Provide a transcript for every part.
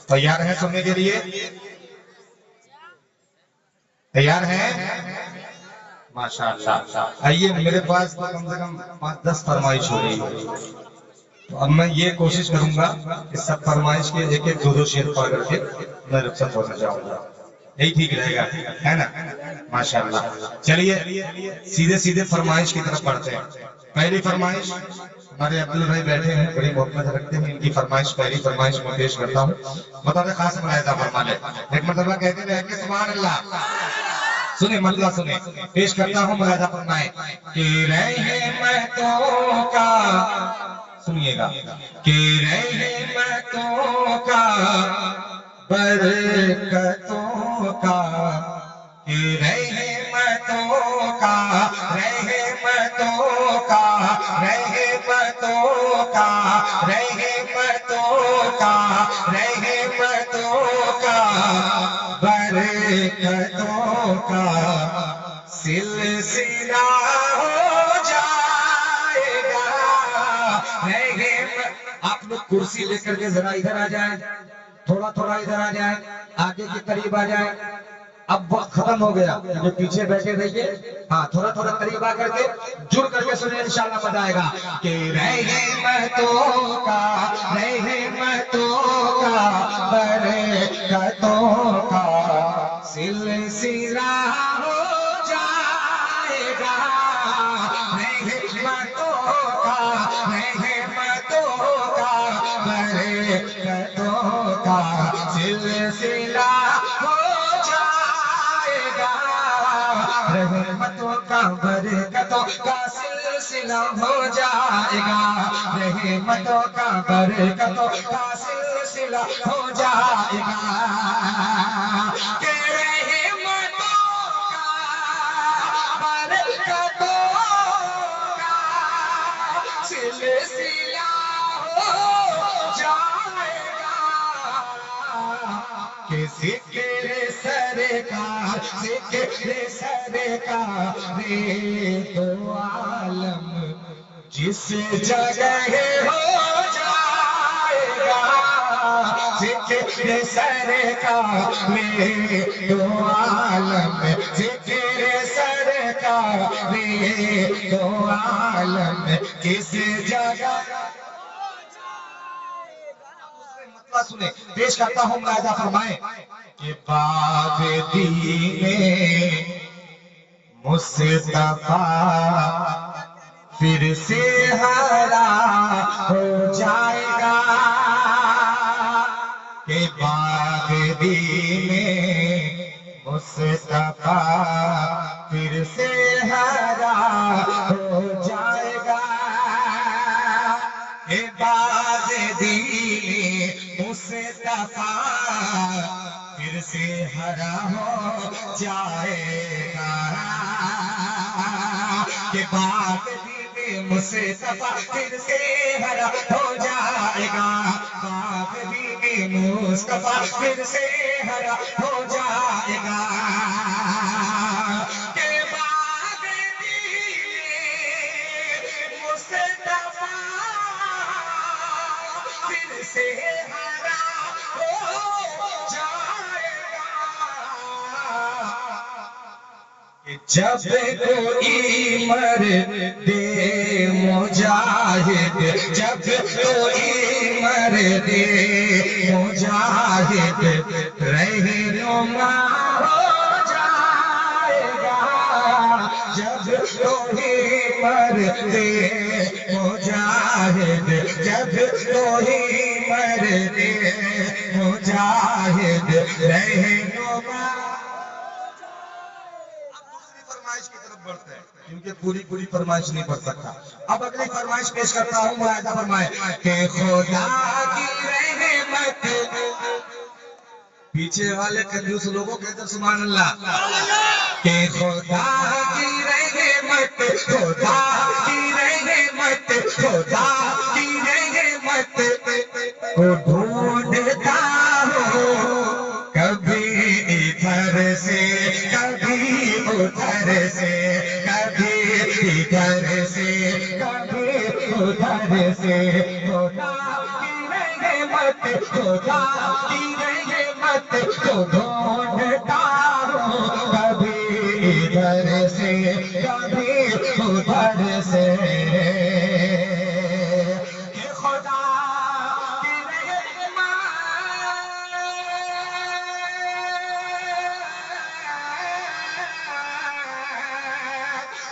تیار ہیں سننے کے لیے؟ تیار ہیں؟ ماشاءاللہ. آئیے میرے پاس کم سے کم 5-10 فرمائش ہو رہی ہے، تو اب میں یہ کوشش کروں گا کہ سب فرمائش کے ایک ایک 2 شعر پڑھ کر کے میں رخصت ہونا چاہوں گا. یہی ٹھیک رہے گا، ہے نا؟ ماشاءاللہ. چلیے سیدھے سیدھے فرمائش کی طرف بڑھتے ہیں. پہلی فرمائش ہمارے عبداللہ بھائی بیٹھے ہیں، بڑی محبت رکھتے ہیں. ان کی فرمائش پہلی فرمائش میں پیش کرتا ہوں. بطور خاص ملاحظہ فرما لیں. ایک مرتبہ کہتے رہے کہ سبحان اللہ. سنیں مسئلہ سنیں، پیش کرتا ہوں ملاحظہ فرمائیں کہ رحمتوں کا، سنیے گا، کہ رحمتوں کا، برکتوں کا، کہ رحمتوں کا، رحمتوں کا، رحمتوں کا، رحمتوں کا، رحمتوں کا، برکتوں کا سلسلہ ہو جائے گا. آپ لوگ کرسی لے کر کے ذرا ادھر آ جائیں، تھوڑا تھوڑا ادھر آ جائیں، آگے کے قریب آ جائیں. اب وقت ختم ہو گیا، جو پیچھے بیٹھے رہیے. ہاں تھوڑا تھوڑا قریب آ کر کے جڑ کر کے سنیں، انشاءاللہ مزہ آئے گا. کہ رحمتوں کا، رحمتوں کا، برکتوں کا سلسلہ ہو جائے گا. رحمتوں کا، رحمتوں کا، برکتوں کا سلسلہ ہو جائے گا. رحمتوں کا، برکتوں کا سلسلہ ہو جائے گا. رحمتوں کا، برکتوں کا سلسلہ ہو جائے گا. کہ رحمتوں کا، برکتوں کا سلسلہ ہو جائے گا. کہ ذکر سرکار، ذکر سرکار دو عالم جس جگہ ہو جائے گا. ذکر سرکار دو عالم، ذکر سرکار دو عالم کس جگہ. سنیں، پیش کرتا ہوں ملاحظہ فرمائیں کہ باغ دین مصطفیٰ پھر سے ہرا ہو جائے گا. کہ باغ دین مصطفیٰ پھر سے ہرا ہو جائے گا. کہ باغ دین مصطفیٰ پھر سے ہرا ہو جائے گا. کہ باغ دین مصطفیٰ پھر سے ہرا ہو جائے گا. باغ دین مصطفیٰ پھر سے ہرا ہو جائے گا. کہ باغ دین مصطفیٰ پھر سے ہرا ہو جائے گا. جب کوئی مرد مجاہد، جب کوئی مرد مجاہد رہنما ہو جائے گا. جب کوئی مرد مجاہد، جب کوئی مرد مجاہد رہنما. بڑھتے ہیں کیونکہ پوری فرمائش نہیں پڑھ سکتا. اب اگلی فرمائش پیش کرتا ہوں، ملاحظہ فرمائیں کہ خدا کی رحمت. پیچھے والے کنجوس لوگوں کہتے ہیں سبحان اللہ. کہ خدا کی رحمت، خدا کی رحمت، خدا کی رحمت کو ڈھونڈتا ہوں کبھی ادھر سے کبھی ادھر سے، کبھی ادھر سے کبھی ادھر سے. خدا کی رحمت خدا کی رحمت کو ڈھونڈتا ہوں کبھی ادھر سے کبھی ادھر سے کہ خدا کی رحمت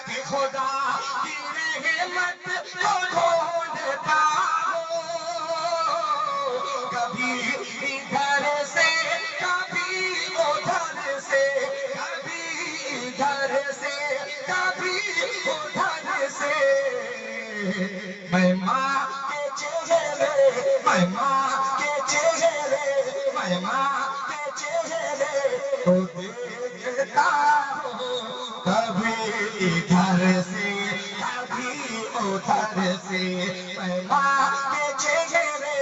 کہ خدا کی رحمت کو ڈھونڈتا کبھی ادھر سے کبھی ادھر سے کبھی ادھر سے کبھی ادھر سے میں ماں کے چہرے میں ماں کے چہرے میں ماں کے چہرے کو دیکھتا ہوں کبھی ادھر سے کبھی ادھر سے میں ماں کے چہرے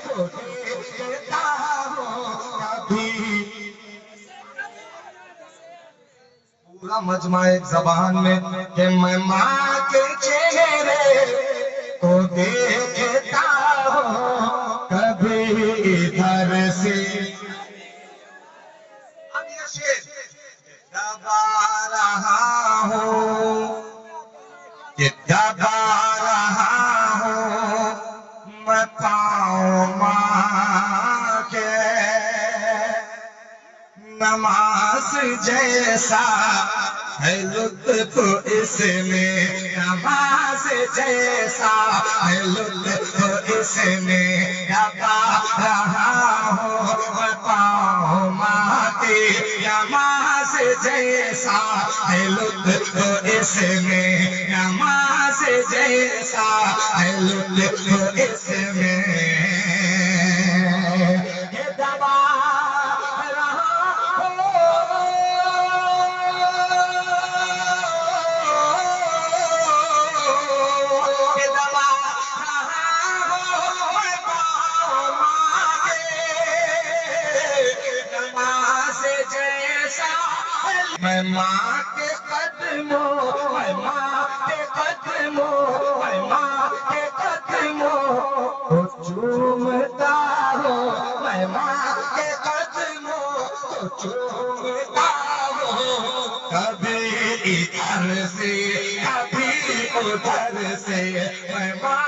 کو دیکھتا ہوں کبھی پورا مجمع ایک زبان میں کہ میں ماں کے چہرے کو دیکھتا ہوں کبھی ادھر سے اب یہ شعر دبا رہا ہوں کہ دبا رہا ہوں میں پاؤں ماں کے نماز جیسا ہے لطف اس میں نماز جیسا ہے لطف اس میں دبا رہا ہوں میں پاؤں ماں کی نماز جیسا ہے لطف اس میں نماز جیسا ہے لطف اس میں میں ماں کے قدموں میں ماں کے قدموں میں ماں کے قدموں کو چومتا ہوں میں ماں کے قدموں کو چومتا ہوں کبھی ادھر سے کبھی ادھر سے میں ماں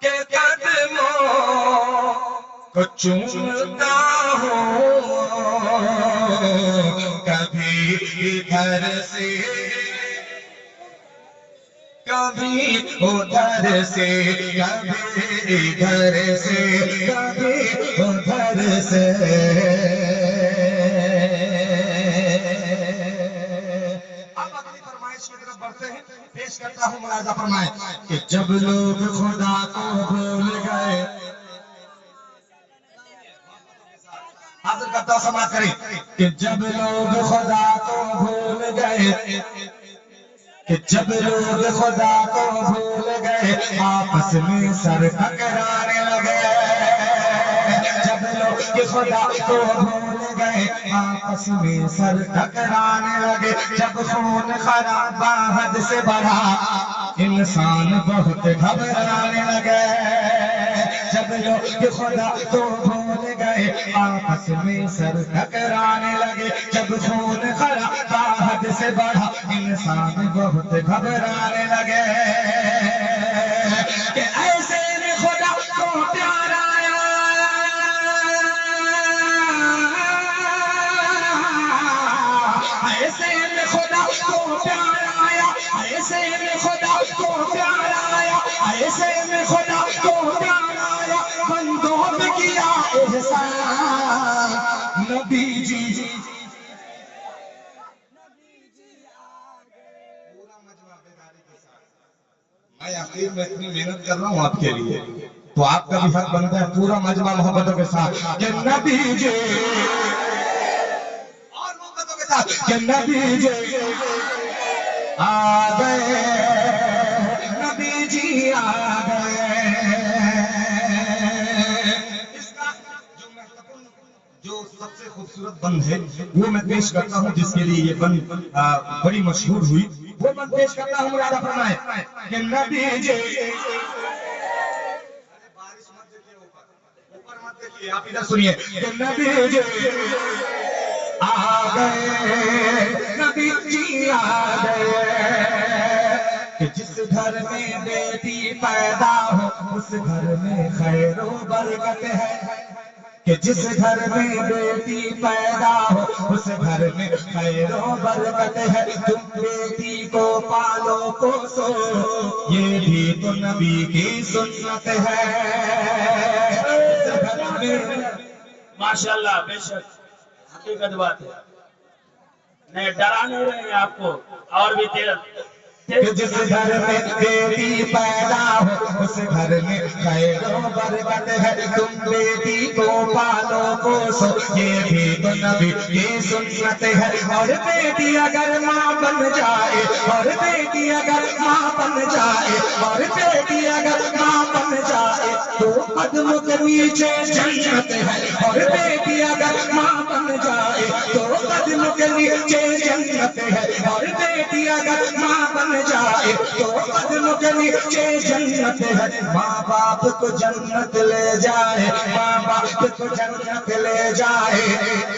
کے قدموں کو چومتا ہوں کبھی ادھر سے کبھی ادھر سے کبھی ادھر سے کبھی ادھر سے اب اگلی فرمائش کی طرف بڑھتے ہیں پیش کرتا ہوں ملاحظہ فرمائیں کہ جب لوگ خدا کو بھول گئے حاضر کرتا ہوں سماعت کریں کہ جب لوگ خدا کو بھول گئے کہ جب لوگ خدا کو بھول گئے آپس میں سر ٹکرانے لگے جب لوگ خدا کو بھول گئے آپس میں سر ٹکرانے لگے جب خون خرابہ حد سے بڑھا انسان بہت گھبرانے لگے جب لوگ خدا کو بھول گئے آپس میں سر ٹکرانے لگے جب خون خرابہ حد سے بڑھا انسان بہت گھبرانے لگے کہ ایسے میں خدا کو پیار آیا ایسے میں خدا کو پیار آیا ایسے میں خدا کو پیار آیا ایسے میں خدا کو پیار آیا بندوں پہ کیا احسان نبی جی میں آخر میں اتنی محنت کر رہا ہوں آپ کے لیے تو آپ کا بھی حق بنتا ہے پورا مجمع محبتوں کے ساتھ کہ نبی جی اور محبتوں کے ساتھ کہ نبی جی آ گئے نبی جی آ گئے اس کا جو سب سے خوبصورت بند ہے وہ میں پیش کرتا ہوں جس کے لیے یہ بند بڑی مشہور ہوئی وہ بند پیش کرتا ہوں ملاحظہ فرمائیں کہ نبی جی اوپر مت دیکھیے، آپ ادھر سنیے کہ نبی جی آ گئے، نبی جی آ گئے، کہ جس گھر میں بیٹی پیدا ہو اس گھر میں خیر و برکت ہے، کہ جس گھر میں بیٹی پیدا ہو اس گھر میں خیر و برکت ہے، تم بیٹی کو پالو پوسو یہ بھی تو نبی کی سنت ہے۔ ماشاءاللہ، بے شک حقیقت بات ہے، نہیں ڈرا نہیں رہے ہیں آپ کو، اور بھی تیز کہ جس گھر میں بیٹی پیدا ہو اس گھر میں خیر و برکت ہے، تم بیٹی کو پالو پوسو یہ بھی تو نبی کی سنت ہے، اور بیٹی اگر ماں بن جائے، اور بیٹی اگر ماں بن جائے، اور بیٹی اگر ماں بن جائے تو قدم کے نیچے جنت ہے، اور بیٹی اگر ماں بن جائے تو قدم کے نیچے جنت ہے، اور بیٹی اگر ماں بن جائے تو قدم کے نیچے جنت ہے، ماں باپ کو جنت لے جائے، ماں باپ کو جنت لے جائے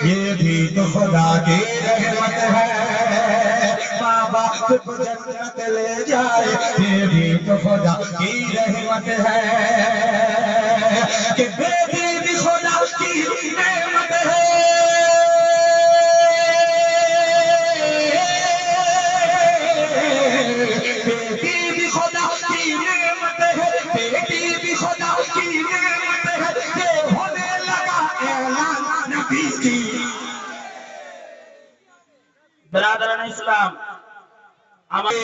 یہ بھی تو خدا کی رحمت ہے، ماں باپ کو جنت لے جائے یہ بھی تو خدا کی رحمت ہے، کہ بیٹی بھی خدا کی نعمت ہے، بیٹی بھی خدا کی نعمت ہے، بیٹی بھی خدا کی نعمت ہے، یہ ہونے لگا اعلان نبی کی۔ برادران اسلام ارے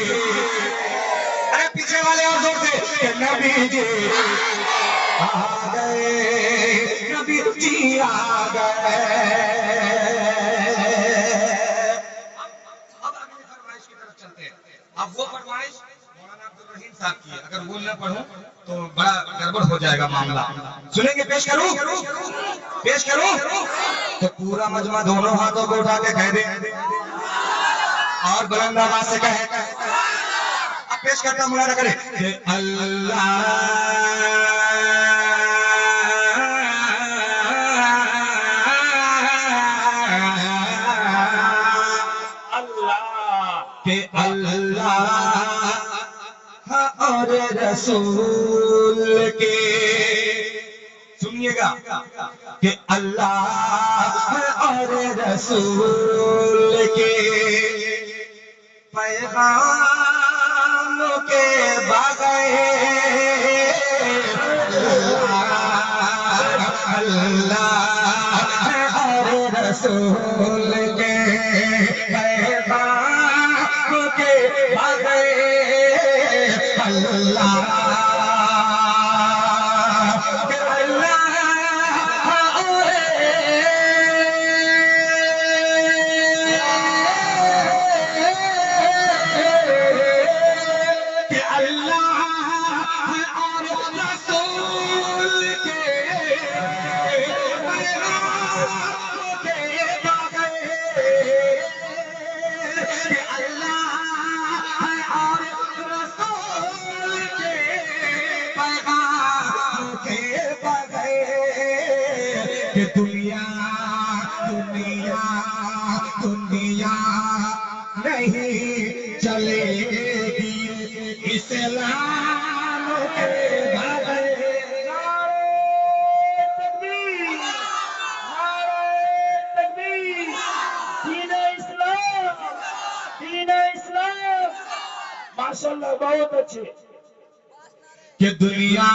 پیچھے والے اور زور سے کہ نبی جی آ گئے، نبی جی آ گئے۔ اب اگلی فرمائش کی طرف چلتے ہیں، اب وہ فرمائش مولانا عبدالرحیم صاحب کی ہے، اگر وہ نہ پڑھوں تو بڑا گڑبڑ ہو جائے گا معاملہ، سنیں گے؟ پیش کروں پیش کروں تو پورا مجمع دونوں ہاتھوں کو اٹھا کے کہہ دیں اور بلند آواز سے کہے، اب پیش کرتا ہوں مولانا کرے کہ اللہ اللہ کہ اللہ اور رسول کے، سنیے گا کہ اللہ اور رسول کے پیغام کے بغیر اللہ اور رسول کے پیغام کے بغیر اللہ دنیا دنیا دنیا نہیں چلے گی اسلام کے بغیر۔ ماشاءاللہ بہت اچھے، کہ دنیا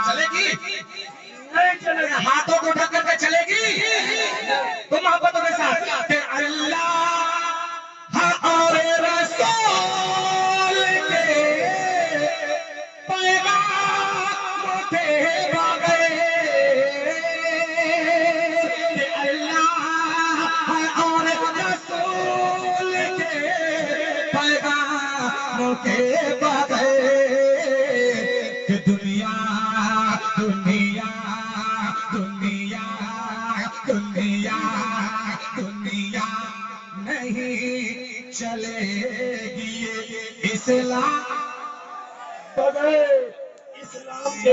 چلے گی نہیں چلے گی، ہاتھوں کو ڈھک کر کے چلے گی تو محبتوں کے ساتھ کہ اللہ اور رسول کے پیغام کے بغیر، کہ اللہ اور رسول کے پیغام کے بغیر، کہ دنیا دنیا دنیا دنیا دنیا نہیں چلے گی اسلام بغیر اسلام کے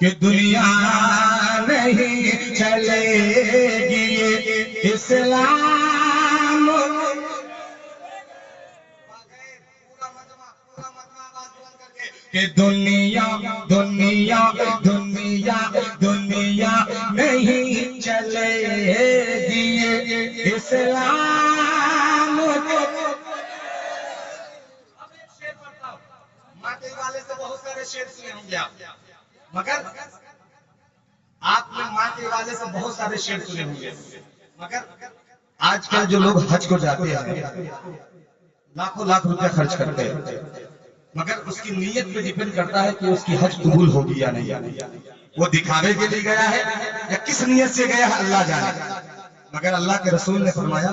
کہ دنیا نہیں چلے گی یہ اسلام کہ دنیا دنیا دنیا دنیا نہیں چلے گی یہ اسلام ماتے والے سے بہت سارے شعر سنے ہوں گے آپ، مگر آپ نے ماتے والے سے بہت سارے شعر سنے ہوں گے، مگر آج کل جو لوگ حج کو جاتے ہیں لاکھوں لاکھ روپے خرچ کرتے ہیں، مگر اس کی نیت پہ ڈیپینڈ کرتا ہے کہ اس کی حج قبول ہوگی یا نہیں، وہ دکھاوے کے لیے گیا ہے یا کس نیت سے گیا ہے اللہ جانے، مگر اللہ کے رسول نے فرمایا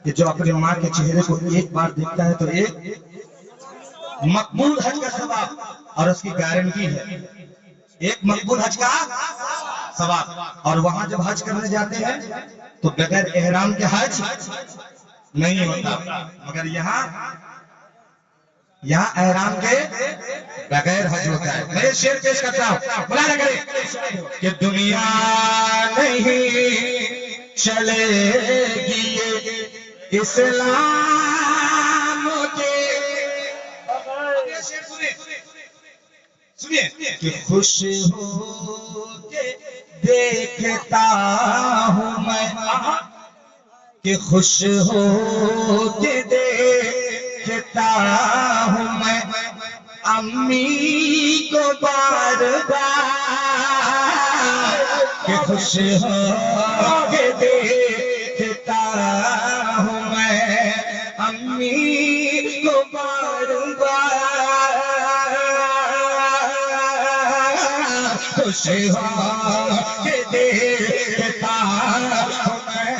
کہ جو اپنی ماں کے چہرے کو ایک بار دیکھتا ہے تو ایک مقبول حج کا ثواب اور اس کی گارنٹی ہے، ایک مقبول حج کا ثواب، اور وہاں جب حج کرنے جاتے ہیں تو بغیر احرام کے حج نہیں ہوتا، مگر یہاں احرام کے بغیر حج ہوتا ہے۔ میں یہ شعر پیش کرتا ہوں، ملاحظہ کریں کہ دنیا نہیں چلے گی یہ اسلام کے سنیے کہ خوش ہو کے دیکھتا ہوں میں، کہ خوش ہو کے دیکھتا ہوں میں امی کو بار بار، کہ خوش ہو کے دیکھتا ہوں میں امی کو بار بار، خوش ہو کے دیکھتا ہوں میں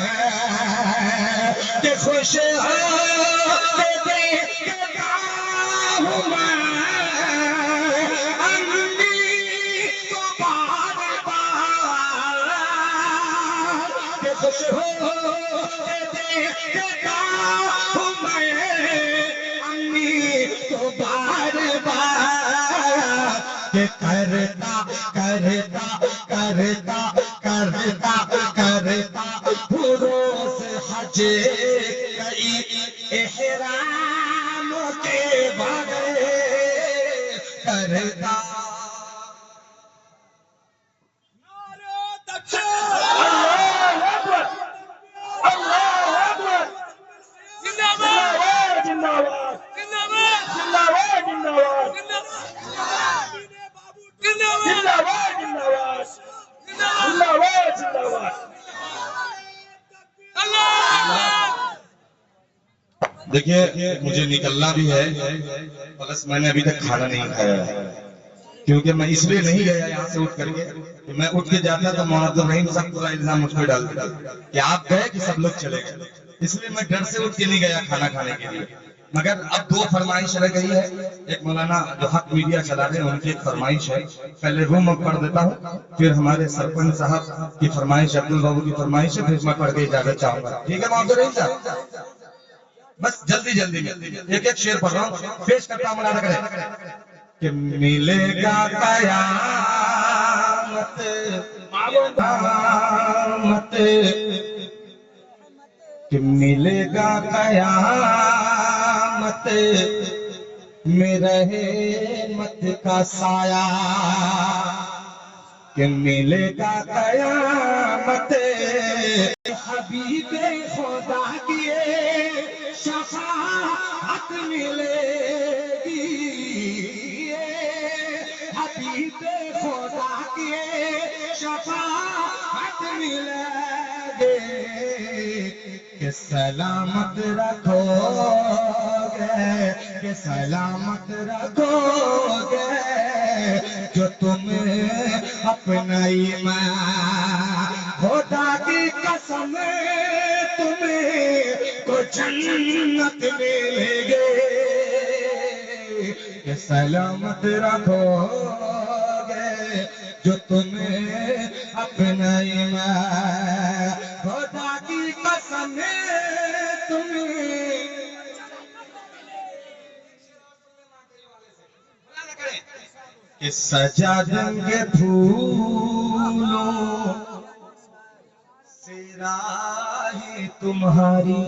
کہ خوش ہو کے دیکھتا ہوں میں امی کو بار بار، کہ خوش ہو کے دیکھتا ہوں میں امی کو بار بار، کہ کرتا کرتا کرتا کرتا کرتا روز حج کئی احرام کے بغیر کرتا اللہ اکبر اللہ اکبر زندہ باد زندہ باد زندہ باد زندہ باد زندہ باد زندہ باد زندہ باد زندہ باد زندہ باد دیکھیے مجھے نکلنا بھی ہے، بس میں نے ابھی تک کھانا نہیں کھایا ہے، کیونکہ میں اس لیے نہیں گیا یہاں سے اٹھ کر کے کہ میں اٹھ کے جاتا تو مولانا عبدالرحیم صاحب پورا الزام مجھ پہ ڈال دیتا کہ آپ گئے کہ سب لوگ چلے گئے، اس لیے میں ڈر سے اٹھ کے نہیں گیا کھانا کھانے کے لیے، مگر اب دو فرمائش رہ گئی ہے، ایک مولانا جو حق میڈیا چلا رہے ہیں ان کی ایک فرمائش ہے، پہلے روم اب پڑھ دیتا ہوں، پھر ہمارے سرپنچ صاحب کی فرمائش، عبد البابو کی فرمائش ہے، پھر میں پڑھ کے اجازت چاہوں گا، ٹھیک ہے مولانا عبدالرحیم صاحب؟ بس جلدی جلدی ایک ایک شعر پڑھ رہا ہوں، پیش کرتا ہوں، ملاحظہ کریں کہ ملے گا قیامت قیامت، کہ ملے گا قیامت میں رحمت کا سایہ، کہ ملے گا قیامت حبیب خدا کی شفاعت ملے گی، حبیب خدا کی شفاعت ملے گی، کہ سلامت رکھو گے، کہ سلامت رکھو گے جو تم اپنا ایمان، خدا کی قسم تمہیں کو جنت ملے گے، کہ سلامت رکھو گے جو تمہیں اپنا ایمان، خدا کی قسم تمہیں کہ سجا دیں گے پھولوں سے راہ تمہاری،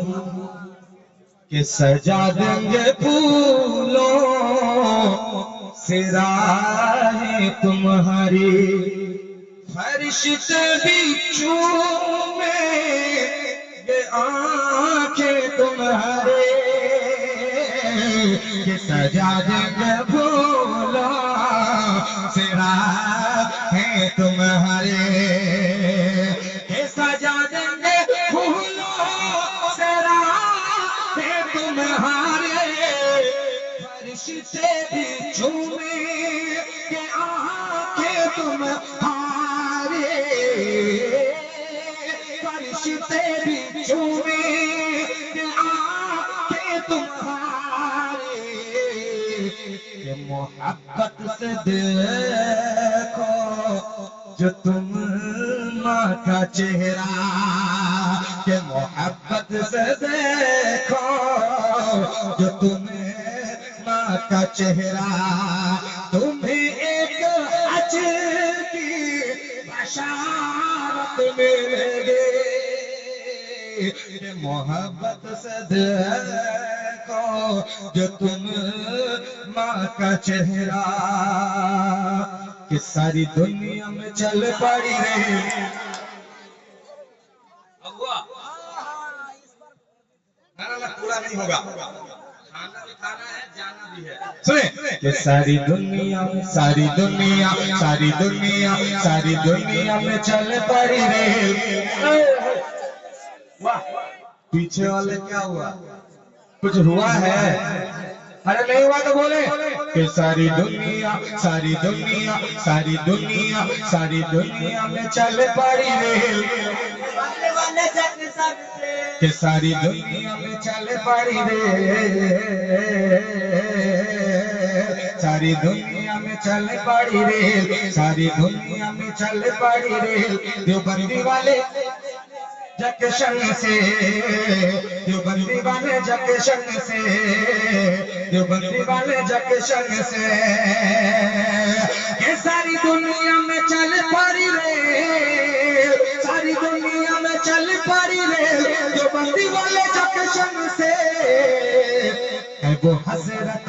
کہ سجا دیں گے پھولوں سے راہ تمہاری، فرشتے بھی چومیں گے آنکھیں تمہارے، کہ سجا دیں گے پھولوں سے راہ تمہارے، کہ سجا دیں گے پھولوں سے راہ تمہارے، فرشتے بھی چومیں گے آنکھیں تمہارے، فرشتے بھی چومیں گے آنکھیں تمہارے، کہ محبت سے دیکھو جو تم ماں کا چہرہ، کہ محبت سے دیکھو جو تمہیں ماں کا چہرہ، تمہیں ایک حج کی بشارت ملے گی، کہ محبت سے دیکھو جو تم ماں کا چہرہ، کہ ساری دنیا میں چل پڑی رہے، پورا نہیں ہوگا، کھانا بھی کھانا ہے، جانا بھی ہے، سنیں کہ ساری دنیا میں چل پڑی رہے، پیچھے والے کیا ہوا؟ کچھ ہوا ہے؟ ارے نہیں ہوا تو بولے کہ ساری دنیا میں چل پڑی رہے، کہ ساری دنیا میں چل پڑی رہے، ساری دنیا میں چل پڑی رہے، ساری دنیا میں چل پڑی رہے، دیوبندی والے جنکشن سے، دیوبندی والے جنکشن سے، دیوبندی والے جنکشن سے، کہ ساری دنیا میں چل پڑی رہے، ساری دنیا میں چل پڑی رہے، دیوبندی والے جنکشن سے، ہے وہ حضرت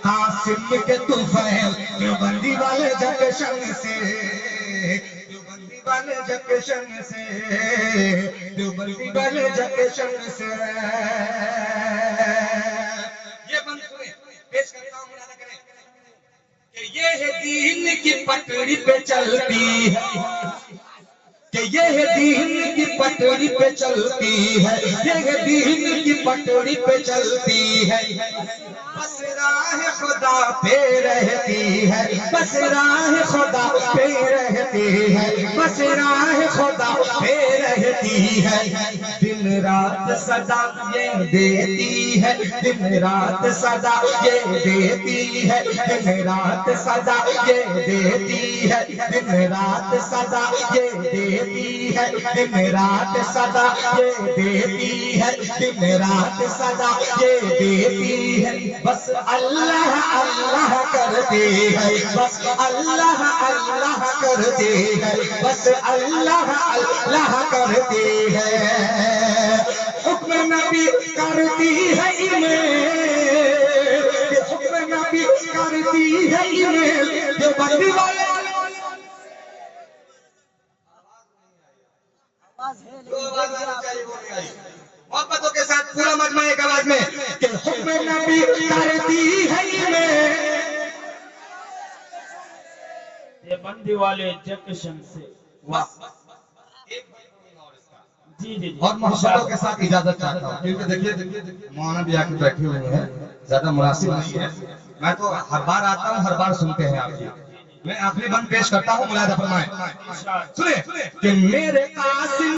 قاسم کے طفیل، دیوبندی والے جنکشن سے، دیوبندی والے جنکشن سے، دیوبندی والے جنکشن سے، یہ بند سنیں، پیش کرتا ہوں، ملاحظہ کریں کہ یہ ہے دین کی پٹڑی پہ چلتی ہے، کہ یہ ہے دین کی پٹڑی پہ چلتی ہے، یہ ہے دین کی پٹڑی پہ چلتی ہے، بس راہ خدا پہ رہتی ہے، بس راہ خدا پہ رہتی ہے، بس راہ خدا پہ رہتی ہے، دن رات صدا یہ دیتی ہے، دن رات صدا یہ دیتی ہے، دن رات صدا یہ دیتی ہے، دن رات صدا یہ دیتی ہے، دن رات صدا یہ دیتی ہے، دن رات صدا یہ دیتی ہے، بس اللہ اللہ کرتے ہیں، بس اللہ اللہ کرتے ہیں، بس اللہ اللہ کرتے ہیں، حکم نبی کرتی ہے حکم نبی کرتی ہے دیوبندی والے محبتوں کے ساتھ پورا مجمع ایک آواز میں کہ حکم نبی کرتی ہے دیوبندی والے جنکشن سے، جی جی، اور محبتوں کے ساتھ اجازت چاہتا ہوں کیونکہ دیکھیے مولانا بھی آ کے بیٹھے ہوئے ہیں، زیادہ مناسب نہیں ہے، میں تو ہر بار آتا ہوں، ہر بار سنتے ہیں آپ کی، میں آخری بند پیش کرتا ہوں، ملاحظہ فرمائیں، سنیں کہ میرے قاسم